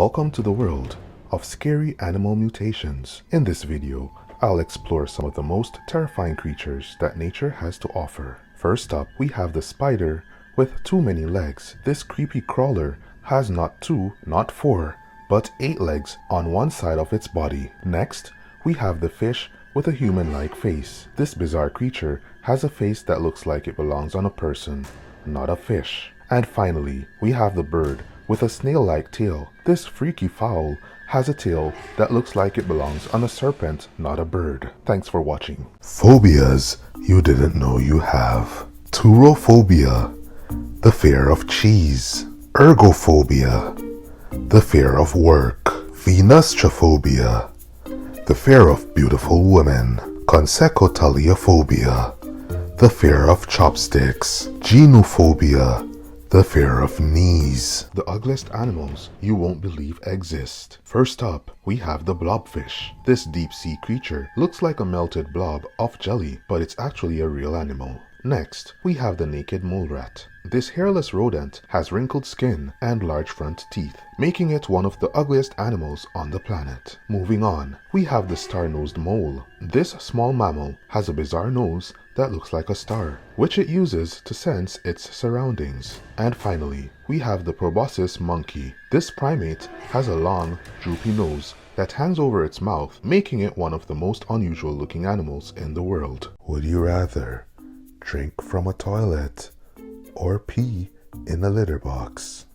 Welcome to the world of scary animal mutations. In this video, I'll explore some of the most terrifying creatures that nature has to offer. First up, we have the spider with too many legs. This creepy crawler has not 2, not 4, but 8 legs on one side of its body. Next, we have the fish with a human-like face. This bizarre creature has a face that looks like it belongs on a person, not a fish. And finally, we have the bird with a snail-like tail. This freaky fowl has a tail that looks like it belongs on a serpent, not a bird. Thanks for watching. Phobias you didn't know you have. Turophobia, the fear of cheese. Ergophobia, the fear of work. Venustrophobia, the fear of beautiful women. Consecotaliophobia, the fear of chopsticks. Genophobia, the fear of knees. The ugliest animals you won't believe exist. First up, we have the blobfish. This deep sea creature looks like a melted blob of jelly, but it's actually a real animal. Next, we have the naked mole rat. This hairless rodent has wrinkled skin and large front teeth, making it one of the ugliest animals on the planet. Moving on, we have the star-nosed mole. This small mammal has a bizarre nose that looks like a star, which it uses to sense its surroundings. And finally, we have the proboscis monkey. This primate has a long, droopy nose that hangs over its mouth, making it one of the most unusual looking animals in the world. Would you rather drink from a toilet or pee in a litter box?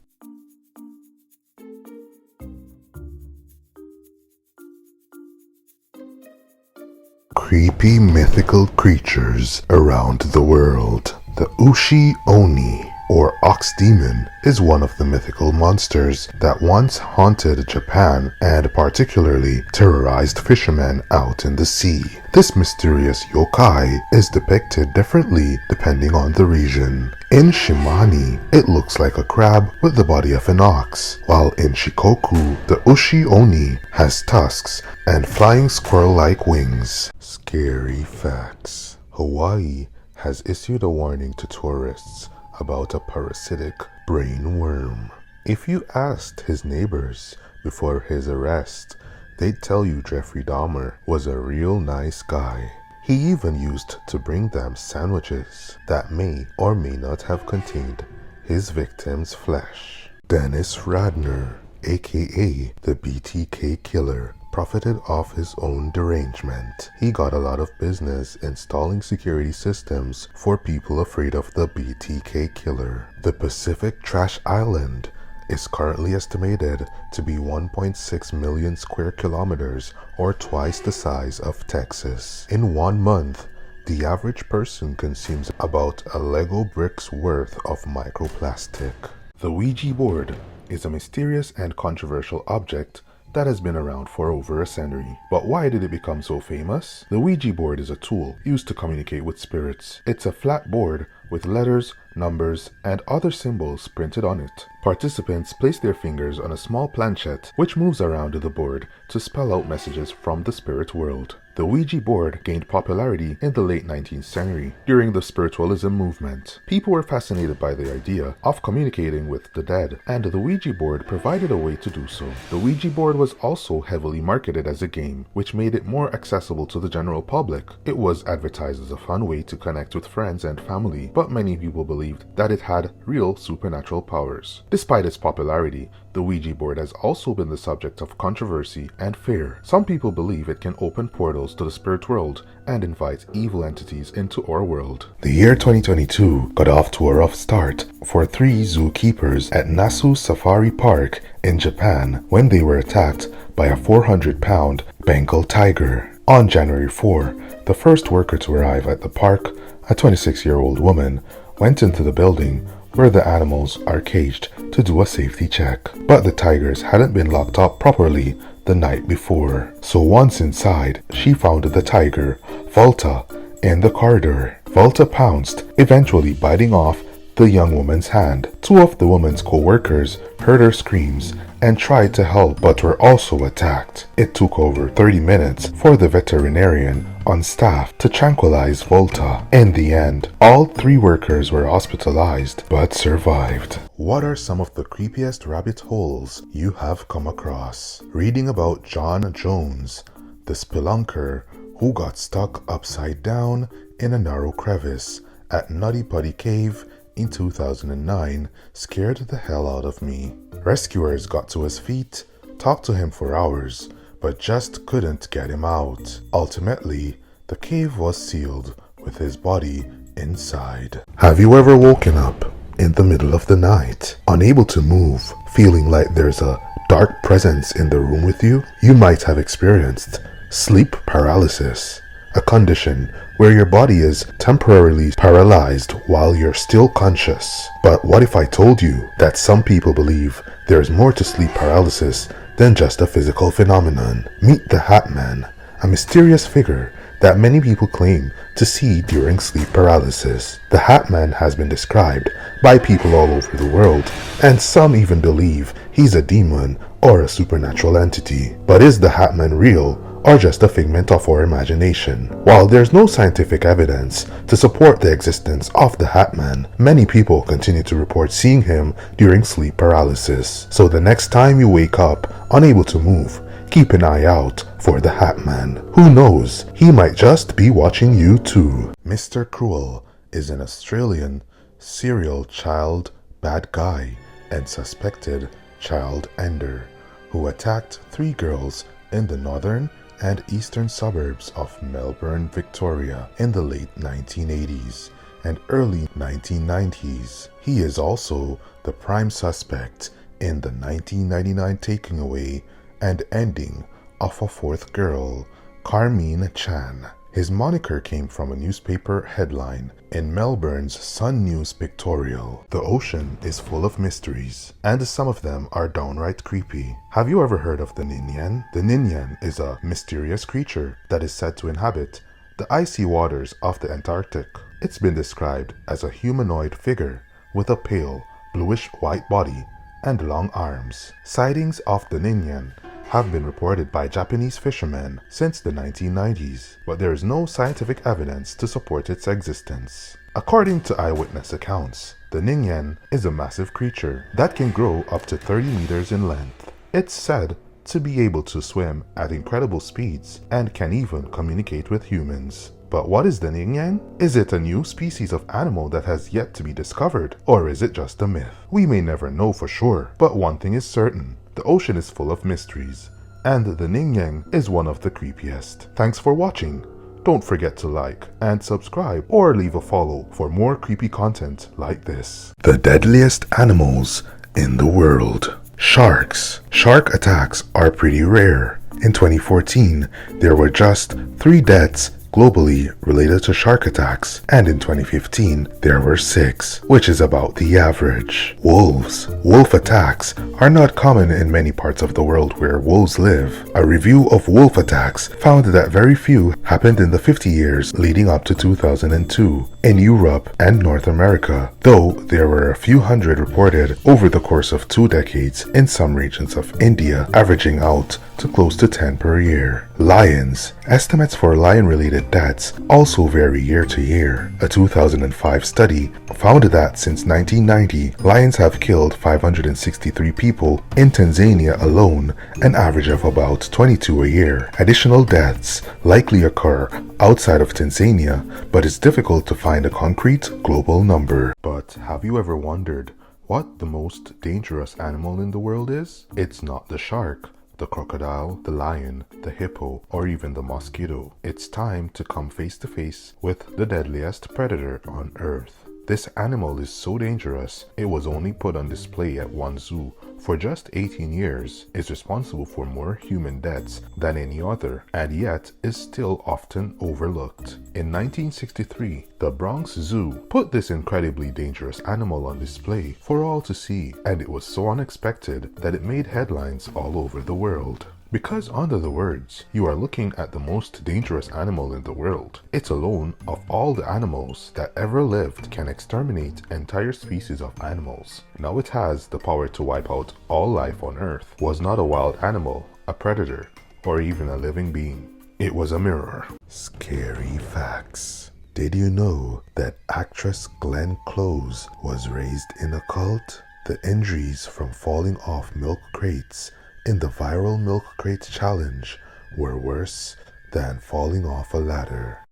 Creepy mythical creatures around the world. The Ushi Oni, or ox demon, is one of the mythical monsters that once haunted Japan and particularly terrorized fishermen out in the sea. This mysterious yokai is depicted differently depending on the region. In Shimane, it looks like a crab with the body of an ox, while in Shikoku, the Ushi Oni has tusks and flying squirrel-like wings. Scary facts. Hawaii has issued a warning to tourists about a parasitic brain worm. If you asked his neighbors before his arrest, they'd tell you Jeffrey Dahmer was a real nice guy. He even used to bring them sandwiches that may or may not have contained his victim's flesh. Dennis Radner, aka the BTK Killer, profited off his own derangement. He got a lot of business installing security systems for people afraid of the BTK Killer. The Pacific Trash Island is currently estimated to be 1.6 million square kilometers, or twice the size of Texas. In 1 month, the average person consumes about a Lego brick's worth of microplastic. The Ouija board is a mysterious and controversial object that has been around for over a century. But why did it become so famous? The Ouija board is a tool used to communicate with spirits. It's a flat board with letters, numbers, and other symbols printed on it. Participants place their fingers on a small planchette which moves around the board to spell out messages from the spirit world. The Ouija board gained popularity in the late 19th century during the spiritualism movement. People were fascinated by the idea of communicating with the dead, and the Ouija board provided a way to do so. The Ouija board was also heavily marketed as a game, which made it more accessible to the general public. It was advertised as a fun way to connect with friends and family, but many people believed that it had real supernatural powers. Despite its popularity, the Ouija board has also been the subject of controversy and fear. Some people believe it can open portals to the spirit world and invite evil entities into our world. The year 2022 got off to a rough start for 3 zookeepers at Nasu Safari Park in Japan when they were attacked by a 400-pound Bengal tiger. On January 4, the first worker to arrive at the park, a 26-year-old woman, went into the building where the animals are caged to do a safety check. But the tigers hadn't been locked up properly the night before. So once inside, she found the tiger, Volta, in the corridor. Volta pounced, eventually biting off the young woman's hand. Two of the woman's co-workers heard her screams and tried to help but were also attacked. It took over 30 minutes for the veterinarian on staff to tranquilize Volta. In the end, all 3 workers were hospitalized but survived. What are some of the creepiest rabbit holes you have come across? Reading about John Jones, the spelunker who got stuck upside down in a narrow crevice at Nutty Putty Cave in 2009 scared the hell out of me. Rescuers got to his feet, talked to him for hours, but just couldn't get him out. Ultimately, the cave was sealed with his body inside. Have you ever woken up in the middle of the night, unable to move, feeling like there's a dark presence in the room with you? You might have experienced sleep paralysis, a condition where your body is temporarily paralyzed while you're still conscious. But what if I told you that some people believe there's more to sleep paralysis than just a physical phenomenon? Meet the Hat Man, a mysterious figure that many people claim to see during sleep paralysis. The Hat Man has been described by people all over the world, and some even believe he's a demon or a supernatural entity. But is the Hat Man real, or just a figment of our imagination? While there's no scientific evidence to support the existence of the Hat Man, many people continue to report seeing him during sleep paralysis. So the next time you wake up unable to move, keep an eye out for the Hat Man. Who knows, he might just be watching you too. Mr. Cruel is an Australian serial child bad guy and suspected child ender who attacked 3 girls in the northern and eastern suburbs of Melbourne, Victoria in the late 1980s and early 1990s. He is also the prime suspect in the 1999 taking away and ending of a 4th girl, Carmine Chan. His moniker came from a newspaper headline in Melbourne's Sun News pictorial. The ocean is full of mysteries, and some of them are downright creepy. Have you ever heard of the Ninian? The Ninian is a mysterious creature that is said to inhabit the icy waters of the Antarctic. It's been described as a humanoid figure with a pale, bluish-white body and long arms. Sightings of the Ninian have been reported by Japanese fishermen since the 1990s, but there is no scientific evidence to support its existence. According to eyewitness accounts, the Ninian is a massive creature that can grow up to 30 meters in length. It's said to be able to swim at incredible speeds and can even communicate with humans. But what is the Ninian? Is it a new species of animal that has yet to be discovered, or is it just a myth? We may never know for sure, but one thing is certain. The ocean is full of mysteries, and the Ninian is one of the creepiest. Thanks for watching. Don't forget to like and subscribe or leave a follow for more creepy content like this. The deadliest animals in the world. Sharks. Shark attacks are pretty rare. In 2014, there were just 3 deaths globally related to shark attacks, and in 2015 there were 6, which is about the average. Wolves. Wolf attacks are not common in many parts of the world where wolves live. A review of wolf attacks found that very few happened in the 50 years leading up to 2002 in Europe and North America, though there were a few hundred reported over the course of 2 decades in some regions of India, averaging out to close to 10 per year. Lions. Estimates for lion-related deaths also vary year to year. A 2005 study found that since 1990, lions have killed 563 people in Tanzania alone, an average of about 22 a year. Additional deaths likely occur outside of Tanzania, but it's difficult to find a concrete global number. But have you ever wondered what the most dangerous animal in the world is? It's not the shark, the crocodile, the lion, the hippo, or even the mosquito. It's time to come face to face with the deadliest predator on Earth. This animal is so dangerous, it was only put on display at one zoo for just 18 years, is responsible for more human deaths than any other, and yet is still often overlooked. In 1963, the Bronx Zoo put this incredibly dangerous animal on display for all to see, and it was so unexpected that it made headlines all over the world. Because under the words, you are looking at the most dangerous animal in the world. It alone, of all the animals that ever lived, can exterminate entire species of animals. Now it has the power to wipe out all life on Earth. Was not a wild animal, a predator, or even a living being. It was a mirror. Scary facts. Did you know that actress Glenn Close was raised in a cult? The injuries from falling off milk crates in the viral milk crate challenge were worse than falling off a ladder.